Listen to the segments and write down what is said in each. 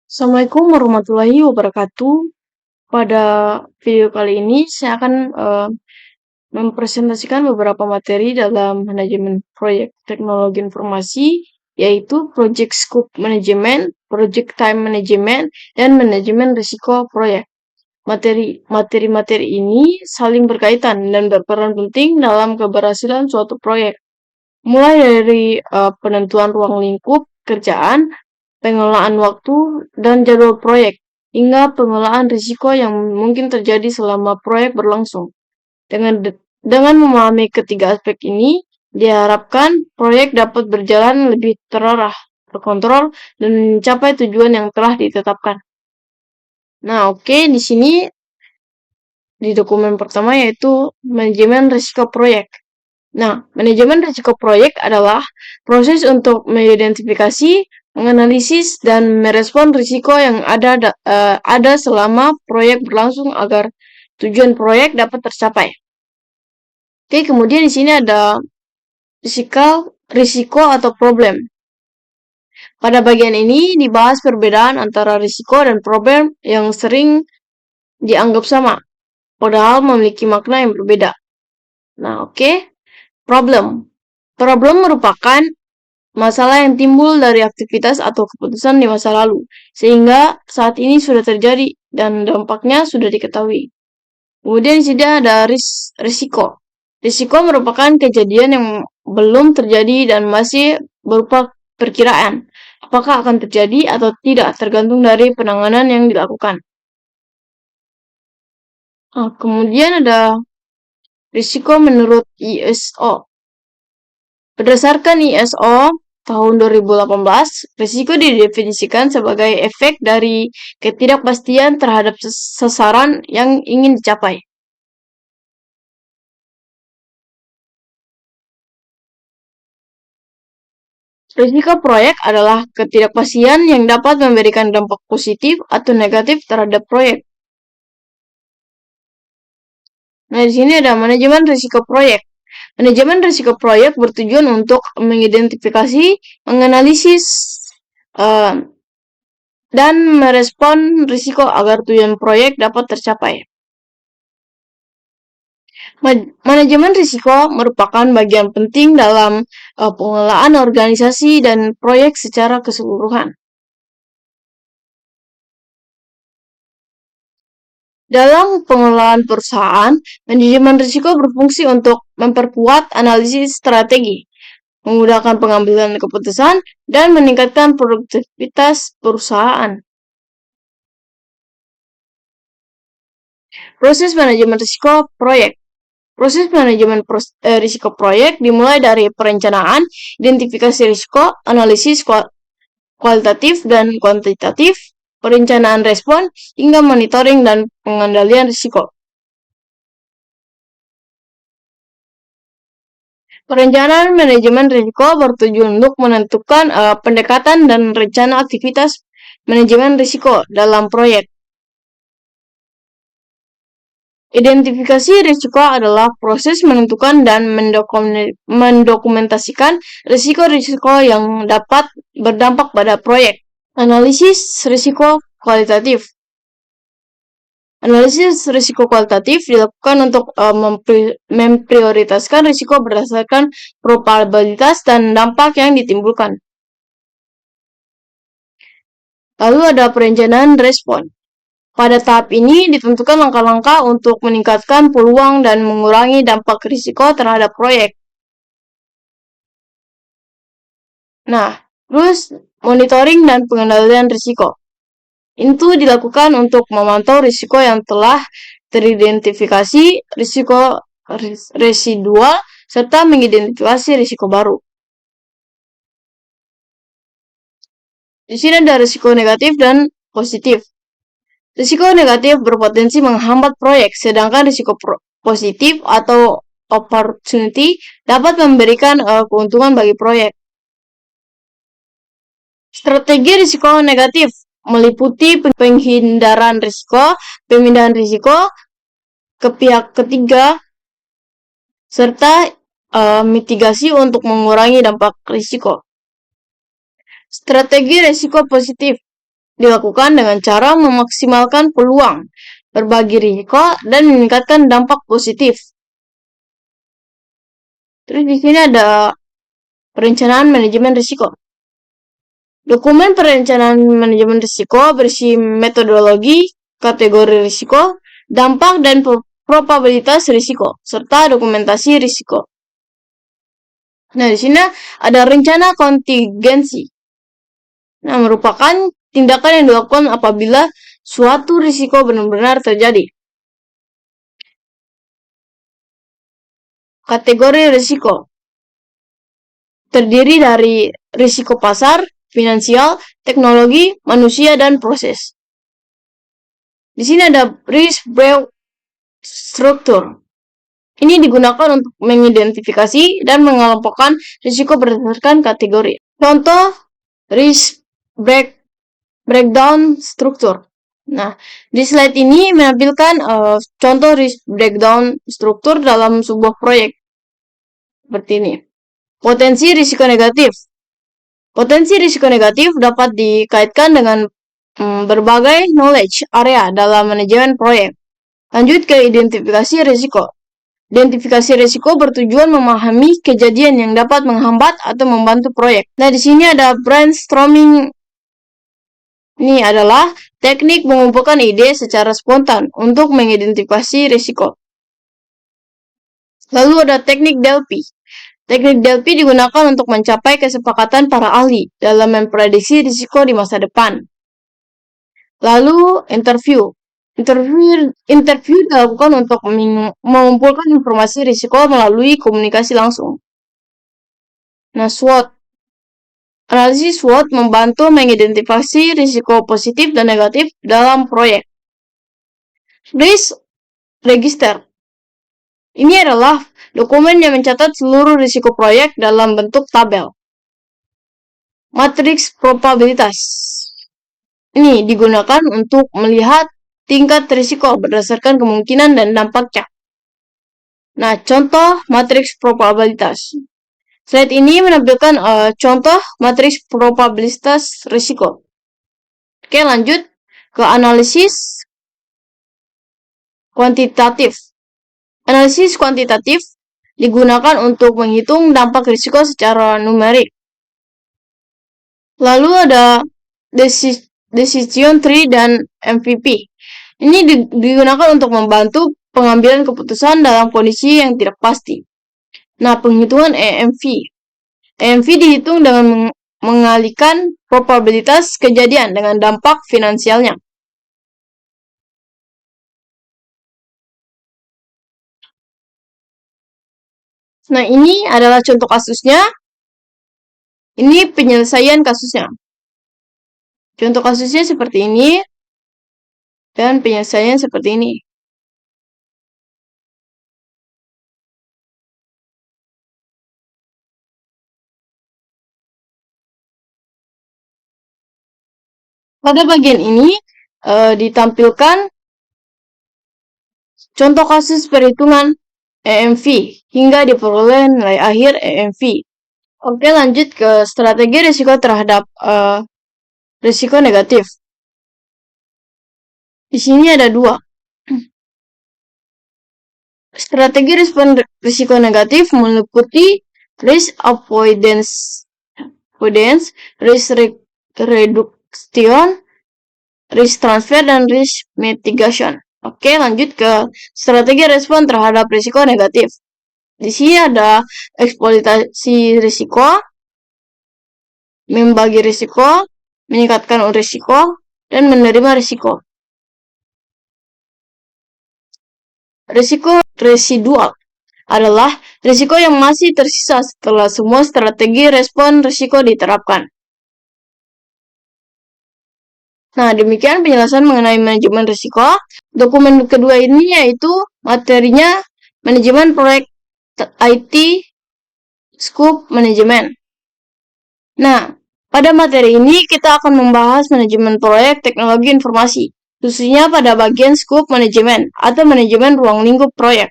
Assalamualaikum warahmatullahi wabarakatuh. Pada video kali ini saya akan mempresentasikan beberapa materi dalam manajemen proyek teknologi informasi, yaitu Project Scope Management, Project Time Management, dan Manajemen Risiko Proyek. Materi-materi ini saling berkaitan dan berperan penting dalam keberhasilan suatu proyek. Mulai dari penentuan ruang lingkup kerjaan, pengelolaan waktu, dan jadwal proyek, hingga pengelolaan risiko yang mungkin terjadi selama proyek berlangsung. Dengan memahami ketiga aspek ini, diharapkan proyek dapat berjalan lebih terarah, terkontrol, dan mencapai tujuan yang telah ditetapkan. Nah, oke, di sini di dokumen pertama yaitu manajemen risiko proyek. Nah, manajemen risiko proyek adalah proses untuk mengidentifikasi, menganalisis, dan merespon risiko yang ada selama proyek berlangsung agar tujuan proyek dapat tercapai. Oke, kemudian di sini ada risiko atau problem. Pada bagian ini dibahas perbedaan antara risiko dan problem yang sering dianggap sama, padahal memiliki makna yang berbeda. Nah, oke. Problem merupakan masalah yang timbul dari aktivitas atau keputusan di masa lalu, sehingga saat ini sudah terjadi dan dampaknya sudah diketahui. Kemudian di sini ada risiko. Risiko merupakan kejadian yang belum terjadi dan masih berupa perkiraan. Apakah akan terjadi atau tidak tergantung dari penanganan yang dilakukan. Kemudian ada risiko menurut ISO. Berdasarkan ISO tahun 2018, risiko didefinisikan sebagai efek dari ketidakpastian terhadap sasaran yang ingin dicapai. Risiko proyek adalah ketidakpastian yang dapat memberikan dampak positif atau negatif terhadap proyek. Nah, di sini ada manajemen risiko proyek. Manajemen risiko proyek bertujuan untuk mengidentifikasi, menganalisis, dan merespon risiko agar tujuan proyek dapat tercapai. Manajemen risiko merupakan bagian penting dalam pengelolaan organisasi dan proyek secara keseluruhan. Dalam pengelolaan perusahaan, manajemen risiko berfungsi untuk memperkuat analisis strategi, memudahkan pengambilan keputusan, dan meningkatkan produktivitas perusahaan. Proses manajemen risiko proyek. Proses manajemen risiko proyek dimulai dari perencanaan, identifikasi risiko, analisis kualitatif dan kuantitatif, perencanaan respon, hingga monitoring dan pengendalian risiko. Perencanaan manajemen risiko bertujuan untuk menentukan pendekatan dan rencana aktivitas manajemen risiko dalam proyek. Identifikasi risiko adalah proses menentukan dan mendokumentasikan risiko-risiko yang dapat berdampak pada proyek. Analisis risiko kualitatif. Analisis risiko kualitatif dilakukan untuk memprioritaskan risiko berdasarkan probabilitas dan dampak yang ditimbulkan. Lalu ada perencanaan respon. Pada tahap ini ditentukan langkah-langkah untuk meningkatkan peluang dan mengurangi dampak risiko terhadap proyek. Nah, terus monitoring dan pengendalian risiko. Itu dilakukan untuk memantau risiko yang telah teridentifikasi, risiko residual, serta mengidentifikasi risiko baru. Di sini ada risiko negatif dan positif. Risiko negatif berpotensi menghambat proyek, sedangkan risiko positif atau opportunity dapat memberikan keuntungan bagi proyek. Strategi risiko negatif meliputi penghindaran risiko, pemindahan risiko ke pihak ketiga, serta mitigasi untuk mengurangi dampak risiko. Strategi risiko positif dilakukan dengan cara memaksimalkan peluang, berbagi risiko, dan meningkatkan dampak positif. Terus di sini ada perencanaan manajemen risiko. Dokumen perencanaan manajemen risiko berisi metodologi, kategori risiko, dampak dan probabilitas risiko, serta dokumentasi risiko. Nah, di sini ada rencana kontingensi. Nah, merupakan tindakan yang dilakukan apabila suatu risiko benar-benar terjadi. Kategori risiko terdiri dari risiko pasar, finansial, teknologi, manusia, dan proses. Di sini ada risk break structure. Ini digunakan untuk mengidentifikasi dan mengelompokkan risiko berdasarkan kategori. Contoh risk breakdown structure. Nah, di slide ini menampilkan contoh risk breakdown struktur dalam sebuah proyek. Seperti ini. Potensi risiko negatif. Potensi risiko negatif dapat dikaitkan dengan berbagai knowledge area dalam manajemen proyek. Lanjut ke identifikasi risiko. Identifikasi risiko bertujuan memahami kejadian yang dapat menghambat atau membantu proyek. Nah, di sini ada brainstorming. Ini adalah teknik mengumpulkan ide secara spontan untuk mengidentifikasi risiko. Lalu ada teknik Delphi. Teknik Delphi digunakan untuk mencapai kesepakatan para ahli dalam memprediksi risiko di masa depan. Lalu interview. Interview dilakukan untuk mengumpulkan informasi risiko melalui komunikasi langsung. Nah, SWOT. Analisis SWOT membantu mengidentifikasi risiko positif dan negatif dalam proyek. Risk Register. Ini adalah dokumen yang mencatat seluruh risiko proyek dalam bentuk tabel. Matriks probabilitas. Ini digunakan untuk melihat tingkat risiko berdasarkan kemungkinan dan dampaknya. Nah, contoh matriks probabilitas. Slide ini menampilkan contoh matriks probabilitas risiko. Oke, lanjut ke analisis kuantitatif. Analisis kuantitatif digunakan untuk menghitung dampak risiko secara numerik. Lalu ada decision tree dan MVP. Ini digunakan untuk membantu pengambilan keputusan dalam kondisi yang tidak pasti. Nah, penghitungan EMV. EMV dihitung dengan mengalihkan probabilitas kejadian dengan dampak finansialnya. Nah, ini adalah contoh kasusnya. Ini penyelesaian kasusnya. Contoh kasusnya seperti ini. Dan penyelesaian seperti ini. Pada bagian ini ditampilkan contoh kasus perhitungan EMV hingga diperoleh nilai akhir EMV. Oke, lanjut ke strategi risiko terhadap risiko negatif. Di sini ada dua. Strategi respon risiko negatif meliputi risk avoidance, risk reduction, risk transfer, dan risk mitigation. Oke, lanjut ke strategi respon terhadap risiko negatif. Di sini ada eksploitasi risiko, membagi risiko, meningkatkan risiko, dan menerima risiko. Risiko residual adalah risiko yang masih tersisa setelah semua strategi respon risiko diterapkan. Nah, demikian penjelasan mengenai manajemen risiko. Dokumen kedua ini yaitu materinya manajemen proyek IT Scope Manajemen. Nah, pada materi ini kita akan membahas manajemen proyek teknologi informasi, khususnya pada bagian Scope Manajemen atau manajemen ruang lingkup proyek.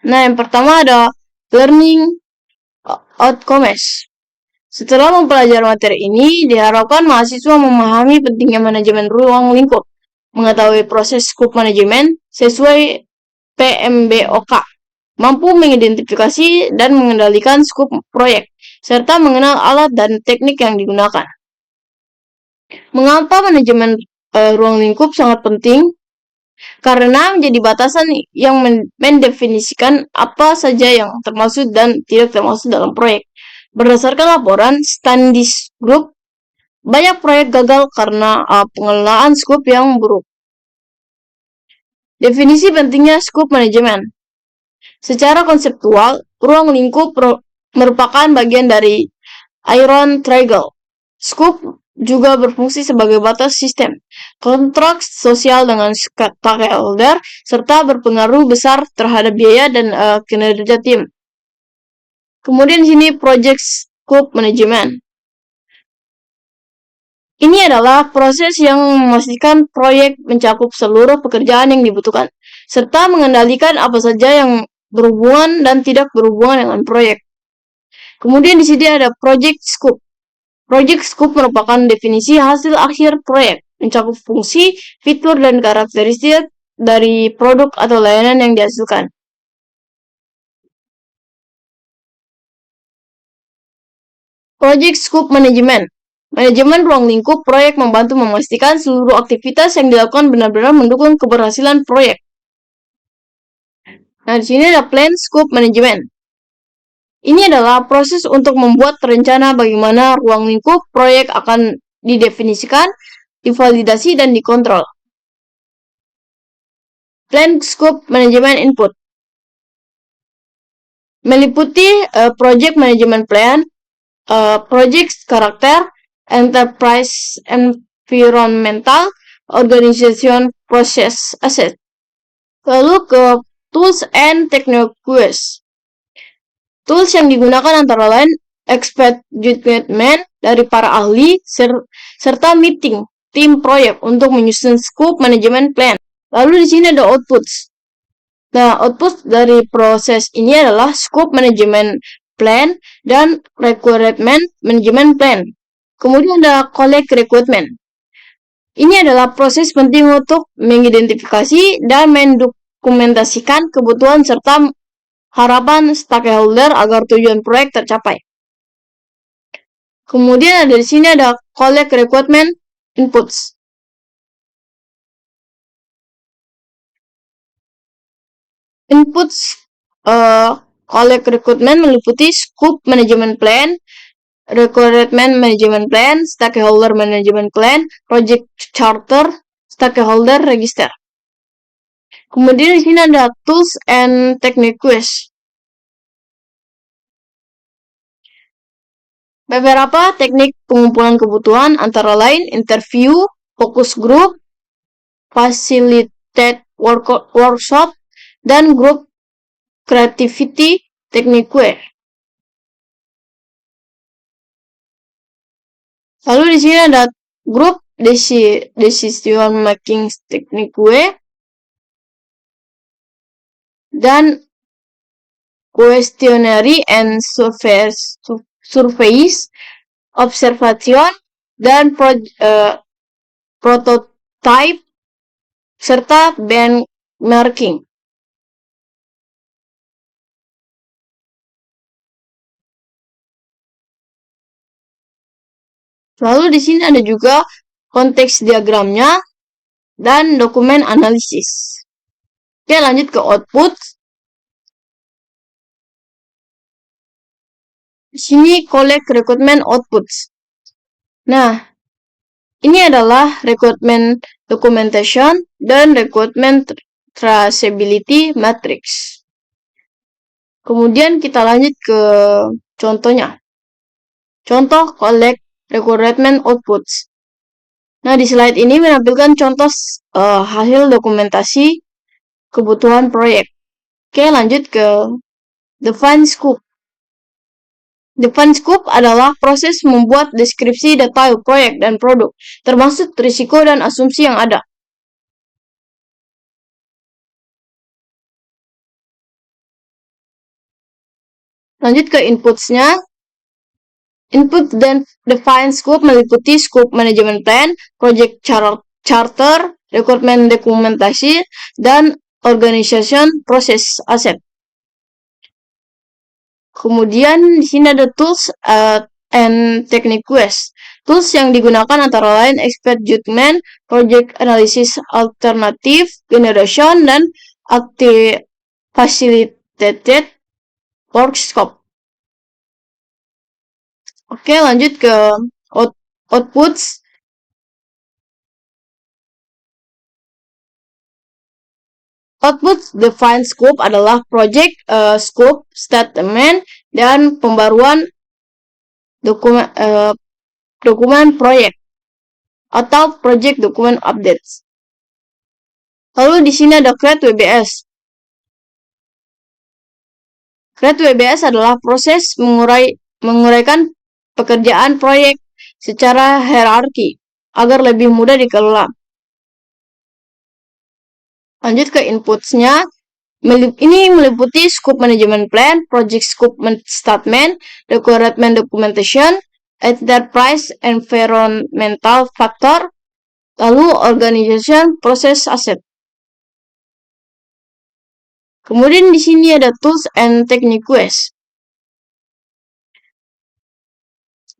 Nah, yang pertama ada learning outcomes. Setelah mempelajari materi ini, diharapkan mahasiswa memahami pentingnya manajemen ruang lingkup, mengetahui proses skup manajemen sesuai PMBOK, mampu mengidentifikasi dan mengendalikan skup proyek, serta mengenal alat dan teknik yang digunakan. Mengapa manajemen ruang lingkup sangat penting? Karena menjadi batasan yang mendefinisikan apa saja yang termasuk dan tidak termasuk dalam proyek. Berdasarkan laporan Standish Group, banyak proyek gagal karena pengelolaan skup yang buruk. Definisi pentingnya skup manajemen. Secara konseptual, ruang lingkup merupakan bagian dari Iron Triangle. Skup juga berfungsi sebagai batas sistem, kontrak sosial dengan stakeholder, serta berpengaruh besar terhadap biaya dan kinerja tim. Kemudian di sini Project Scope Management. Ini adalah proses yang memastikan proyek mencakup seluruh pekerjaan yang dibutuhkan, serta mengendalikan apa saja yang berhubungan dan tidak berhubungan dengan proyek. Kemudian di sini ada Project Scope. Project Scope merupakan definisi hasil akhir proyek, mencakup fungsi, fitur, dan karakteristik dari produk atau layanan yang dihasilkan. Project Scope Management. Manajemen ruang lingkup proyek membantu memastikan seluruh aktivitas yang dilakukan benar-benar mendukung keberhasilan proyek. Nah, di sini ada Plan Scope Management. Ini adalah proses untuk membuat rencana bagaimana ruang lingkup proyek akan didefinisikan, divalidasi, dan dikontrol. Plan Scope Management Input meliputi Project Management Plan, Project Karakter, Enterprise Environmental, Organization Process Asset. Lalu ke Tools and Techniques. Tools yang digunakan antara lain expert judgment dari para ahli serta meeting tim proyek untuk menyusun scope management plan. Lalu di sini ada outputs. Nah, output dari proses ini adalah scope management plan dan requirement management plan. Kemudian ada collect requirement. Ini adalah proses penting untuk mengidentifikasi dan mendokumentasikan kebutuhan serta harapan stakeholder agar tujuan proyek tercapai. Kemudian ada di sini ada collect requirement inputs. Inputs collect requirement meliputi scope management plan, requirement management plan, stakeholder management plan, project charter, stakeholder register. Kemudian di sini ada tools and techniques. Beberapa teknik pengumpulan kebutuhan antara lain interview, focus group, facilitate workshop, dan group creativity technique. Lalu di sini ada group decision making technique dan questionnaire and surveys, observation, dan prototype serta benchmarking. Lalu di sini ada juga konteks diagramnya dan dokumen analisis. Oke, lanjut ke output. Di sini collect requirement outputs. Nah, ini adalah requirement documentation dan requirement traceability matrix. Kemudian kita lanjut ke contohnya. Contoh collect requirement outputs. Nah, di slide ini menampilkan contoh hasil dokumentasi kebutuhan proyek. Oke, lanjut ke define scope. Define scope adalah proses membuat deskripsi detail proyek dan produk, termasuk risiko dan asumsi yang ada. Lanjut ke inputsnya. Input dan define scope meliputi scope manajemen plan, project charter, requirement dokumentasi, dan organization process asset. Kemudian di sini ada tools and technique quest. Tools yang digunakan antara lain expert judgment, project analysis alternative, generation, dan facilitated workshop. Oke, lanjut ke outputs. Output define scope adalah project scope statement dan pembaruan dokumen proyek atau project document updates. Lalu di sini ada create WBS. Create WBS adalah proses menguraikan pekerjaan proyek secara hierarki agar lebih mudah dikelola. Lanjut ke inputsnya. Ini meliputi scope management plan, project scope statement, requirement documentation, enterprise environmental factor, lalu organization process asset. Kemudian di sini ada tools and technique quest.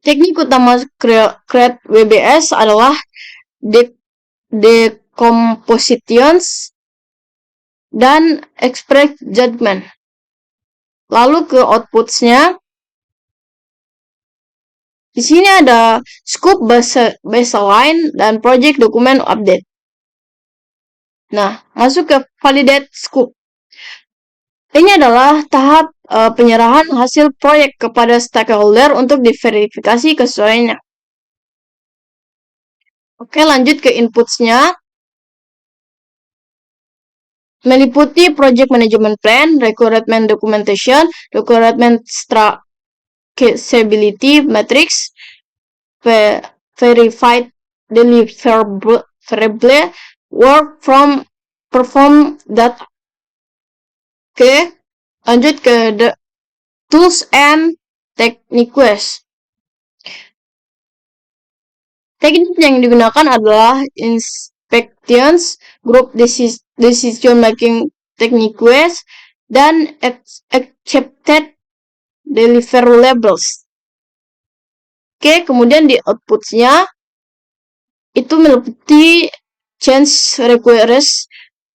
Teknik utama create WBS adalah decompositions dan express judgment. Lalu ke outputsnya. Di sini ada scope baseline dan project document update. Nah, masuk ke validate scope. Ini adalah tahap penyerahan hasil proyek kepada stakeholder untuk diverifikasi kesesuaiannya. Oke, lanjut ke inputsnya. Meliputi project management plan, requirement documentation, requirement traceability matrix, verified deliverable, work from perform data. Oke, lanjut ke the tools and technique quest. Teknik yang digunakan adalah inspections, group decision making technique quest, dan accepted deliverables. Oke, kemudian di outputsnya itu meliputi change request,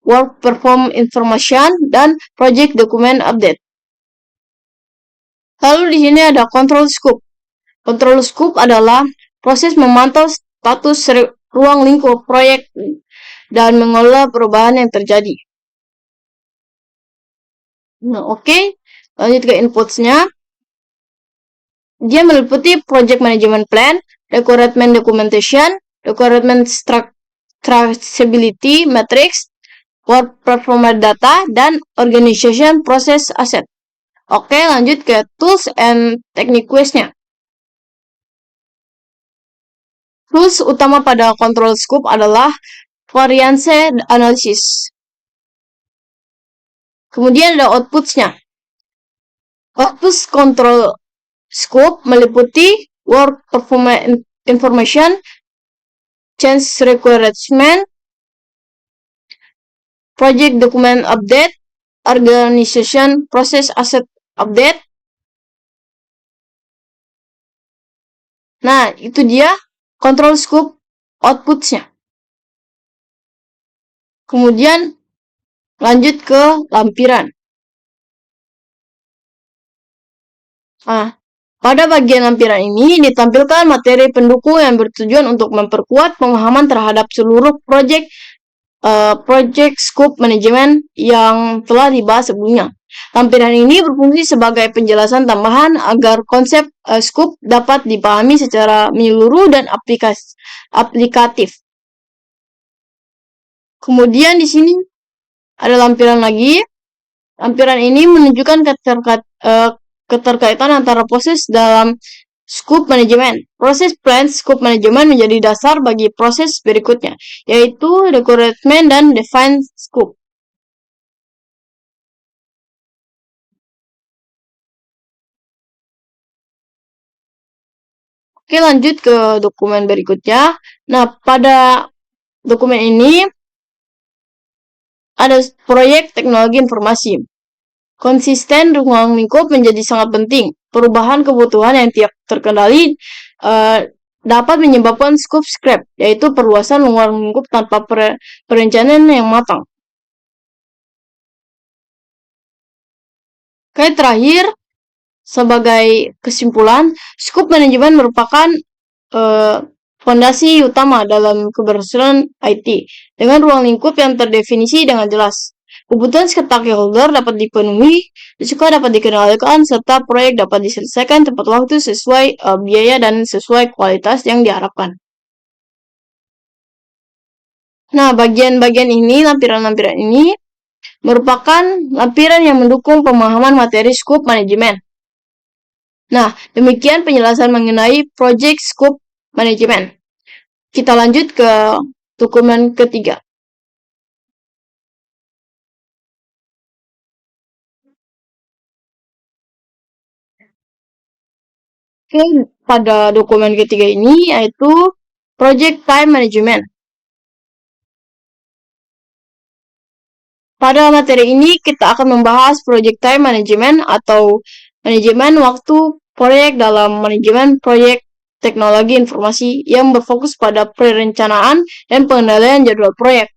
work perform information, dan project document update. Lalu di sini ada control scope. Control scope adalah proses memantau status ruang lingkup proyek dan mengelola perubahan yang terjadi. Nah, oke. Lanjut ke inputsnya. Dia meliputi project management plan, requirement documentation, requirement traceability matrix, work performance data, dan organization process asset. Oke, lanjut ke tools and technique quest-nya. Tools utama pada control scope adalah variance analysis. Kemudian ada outputs-nya. Outputs control scope meliputi work performance information, change requirement, project document update, organization process asset update. Nah, itu dia control scope outputs-nya. Kemudian lanjut ke lampiran. Nah, pada bagian lampiran ini ditampilkan materi pendukung yang bertujuan untuk memperkuat pemahaman terhadap seluruh project scope management yang telah dibahas sebelumnya. Lampiran ini berfungsi sebagai penjelasan tambahan agar konsep scope dapat dipahami secara menyeluruh dan aplikatif. Kemudian di sini ada lampiran lagi. Lampiran ini menunjukkan keterkaitan antara proses dalam scope management. Proses plan scope management menjadi dasar bagi proses berikutnya, yaitu requirement dan define scope. Oke, lanjut ke dokumen berikutnya. Nah, pada dokumen ini ada proyek teknologi informasi. Konsisten ruang lingkup menjadi sangat penting. Perubahan kebutuhan yang tiap terkendali dapat menyebabkan scope scrap, yaitu perluasan ruang lingkup tanpa perencanaan yang matang. Oke, terakhir, sebagai kesimpulan, scope manajemen merupakan fondasi utama dalam keberhasilan IT. Dengan ruang lingkup yang terdefinisi dengan jelas, kebutuhan stakeholder dapat dipenuhi, risiko dapat dikendalikan, serta proyek dapat diselesaikan tepat waktu sesuai biaya dan sesuai kualitas yang diharapkan. Nah, bagian-bagian ini, lampiran-lampiran ini, merupakan lampiran yang mendukung pemahaman materi scope manajemen. Nah, demikian penjelasan mengenai project scope management. Kita lanjut ke dokumen ketiga. Oke, pada dokumen ketiga ini yaitu project time management. Pada materi ini kita akan membahas project time management atau manajemen waktu proyek dalam manajemen proyek teknologi informasi yang berfokus pada perencanaan dan pengendalian jadwal proyek.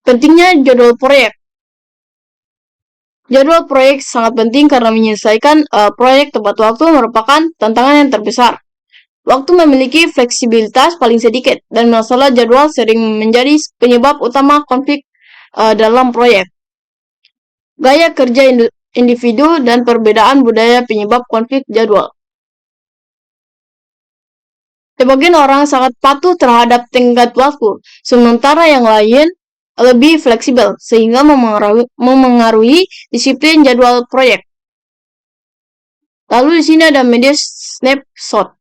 Pentingnya jadwal proyek. Jadwal proyek sangat penting karena menyelesaikan proyek tepat waktu merupakan tantangan yang terbesar. Waktu memiliki fleksibilitas paling sedikit, dan masalah jadwal sering menjadi penyebab utama konflik dalam proyek. Gaya kerja individu dan perbedaan budaya penyebab konflik jadwal. Sebagian orang sangat patuh terhadap tenggat waktu, sementara yang lain lebih fleksibel, sehingga memengaruhi disiplin jadwal proyek. Lalu di sini ada media snapshot.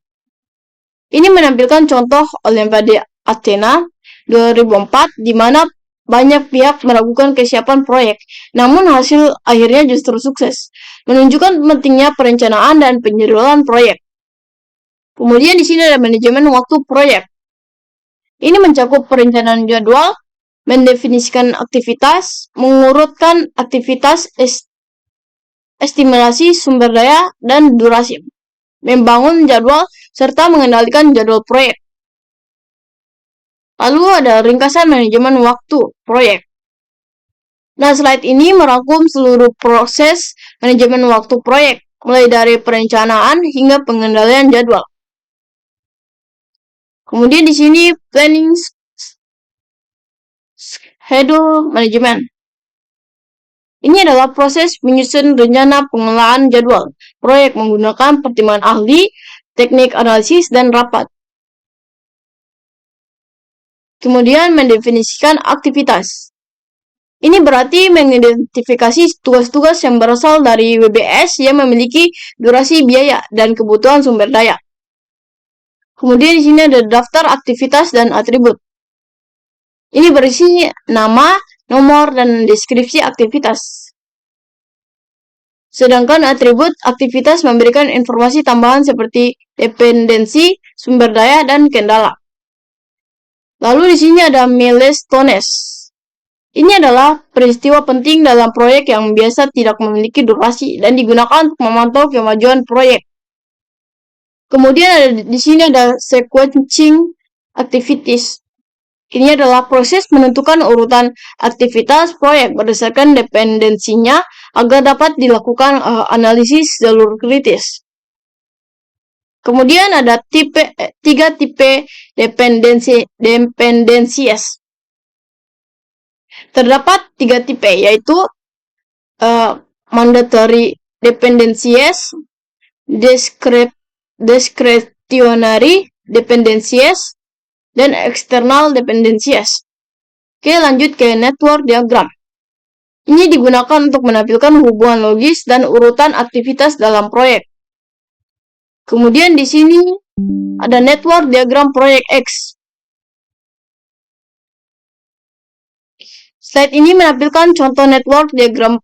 Ini menampilkan contoh Olimpiade Athena 2004 di mana banyak pihak meragukan kesiapan proyek, namun hasil akhirnya justru sukses, menunjukkan pentingnya perencanaan dan penjadwalan proyek. Kemudian di sini ada manajemen waktu proyek. Ini mencakup perencanaan jadwal, mendefinisikan aktivitas, mengurutkan aktivitas, estimasi sumber daya dan durasi, membangun jadwal, serta mengendalikan jadwal proyek. Lalu ada ringkasan manajemen waktu proyek. Nah, slide ini merangkum seluruh proses manajemen waktu proyek, mulai dari perencanaan hingga pengendalian jadwal. Kemudian di sini planning schedule management. Ini adalah proses menyusun rencana pengelolaan jadwal proyek menggunakan pertimbangan ahli, teknik analisis, dan rapat. Kemudian mendefinisikan aktivitas. Ini berarti mengidentifikasi tugas-tugas yang berasal dari WBS yang memiliki durasi, biaya, dan kebutuhan sumber daya. Kemudian di sini ada daftar aktivitas dan atribut. Ini berisi nama, nomor, dan deskripsi aktivitas. Sedangkan atribut aktivitas memberikan informasi tambahan seperti dependensi, sumber daya, dan kendala. Lalu di sini ada milestones. Ini adalah peristiwa penting dalam proyek yang biasa tidak memiliki durasi dan digunakan untuk memantau kemajuan proyek. Kemudian di sini ada sequencing activities. Ini adalah proses menentukan urutan aktivitas proyek berdasarkan dependensinya agar dapat dilakukan analisis jalur kritis. Kemudian ada tiga tipe dependencies. Terdapat tiga tipe, yaitu mandatory dependencies, discretionary dependencies, dan external dependencies. Oke, lanjut ke network diagram. Ini digunakan untuk menampilkan hubungan logis dan urutan aktivitas dalam proyek. Kemudian di sini ada network diagram proyek X. Slide ini menampilkan contoh network diagram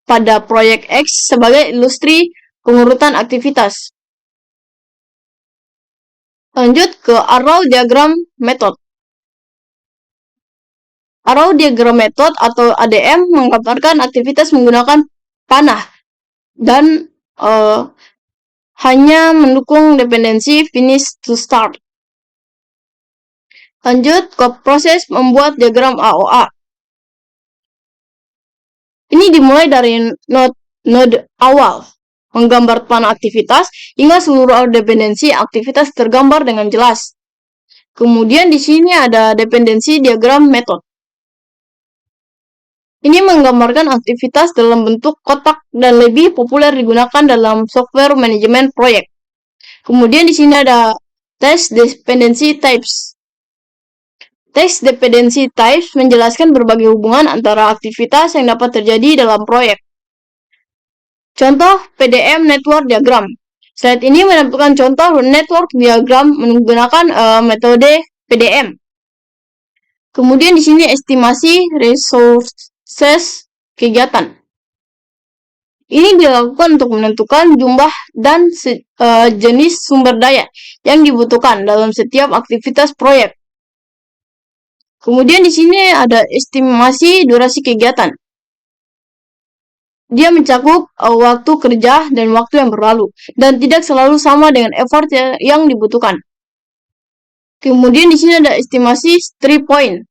pada proyek X sebagai ilustrasi pengurutan aktivitas. Lanjut ke arrow diagram method. Arrow diagram method atau ADM menggambarkan aktivitas menggunakan panah dan hanya mendukung dependensi finish to start. Lanjut ke proses membuat diagram AOA. Ini dimulai dari node awal, menggambar panah aktivitas, hingga seluruh dependensi aktivitas tergambar dengan jelas. Kemudian di sini ada dependensi diagram method. Ini menggambarkan aktivitas dalam bentuk kotak dan lebih populer digunakan dalam software manajemen proyek. Kemudian di sini ada test dependency types. Test dependency types menjelaskan berbagai hubungan antara aktivitas yang dapat terjadi dalam proyek. Contoh PDM network diagram. Slide ini menampilkan contoh network diagram menggunakan metode PDM. Kemudian di sini estimasi resources kegiatan. Ini dilakukan untuk menentukan jumlah dan jenis sumber daya yang dibutuhkan dalam setiap aktivitas proyek. Kemudian di sini ada estimasi durasi kegiatan. Dia mencakup waktu kerja dan waktu yang berlalu, dan tidak selalu sama dengan effort yang dibutuhkan. Kemudian di sini ada estimasi 3 point.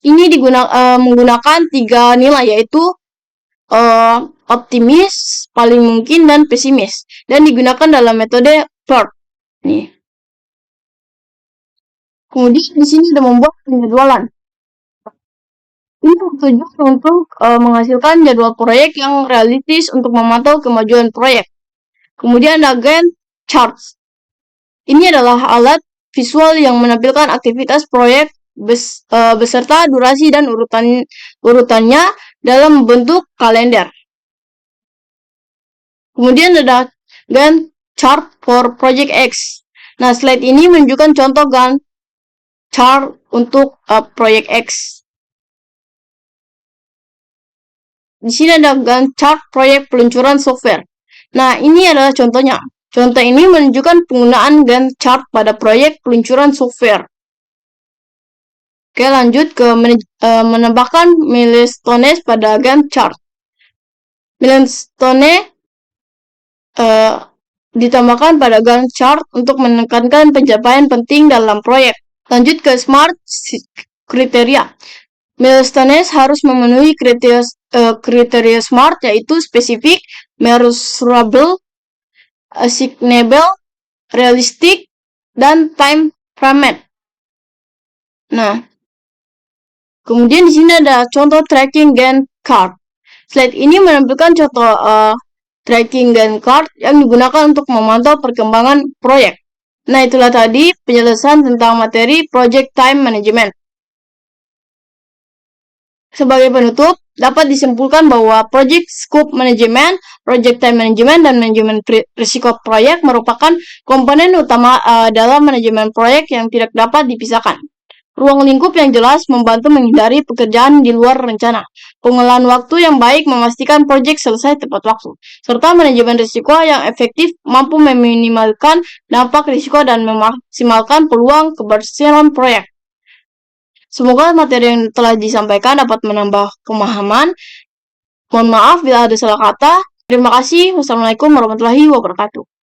Ini menggunakan 3 nilai, yaitu optimis, paling mungkin, dan pesimis, dan digunakan dalam metode PERT. Nih. Kemudian di sini ada membuat penjadwalan. Ini bertujuan untuk menghasilkan jadwal proyek yang realistis untuk memantau kemajuan proyek. Kemudian ada Gantt charts. Ini adalah alat visual yang menampilkan aktivitas proyek beserta durasi dan urutannya dalam bentuk kalender. Kemudian ada Gantt chart for Project X. Nah, slide ini menunjukkan contoh Gantt chart untuk Project X. Di sini ada Gantt chart proyek peluncuran software. Nah, ini adalah contohnya. Contoh ini menunjukkan penggunaan Gantt chart pada proyek peluncuran software. Oke, lanjut ke menambahkan milestones pada Gantt chart. Milestone ditambahkan pada Gantt chart untuk menekankan pencapaian penting dalam proyek. Lanjut ke SMART kriteria. Milestones harus memenuhi kriteria SMART, yaitu spesifik, measurable, achievable, realistic, dan time framed. Nah, kemudian di sini ada contoh tracking Gantt chart. Slide ini menampilkan contoh tracking Gantt chart yang digunakan untuk memantau perkembangan proyek. Nah, itulah tadi penjelasan tentang materi Project Time Management. Sebagai penutup, dapat disimpulkan bahwa Project Scope Management, Project Time Management, dan manajemen risiko proyek merupakan komponen utama dalam manajemen proyek yang tidak dapat dipisahkan. Ruang lingkup yang jelas membantu menghindari pekerjaan di luar rencana. Pengelolaan waktu yang baik memastikan proyek selesai tepat waktu. Serta manajemen risiko yang efektif mampu meminimalkan dampak risiko dan memaksimalkan peluang keberhasilan proyek. Semoga materi yang telah disampaikan dapat menambah pemahaman. Mohon maaf bila ada salah kata. Terima kasih. Wassalamualaikum warahmatullahi wabarakatuh.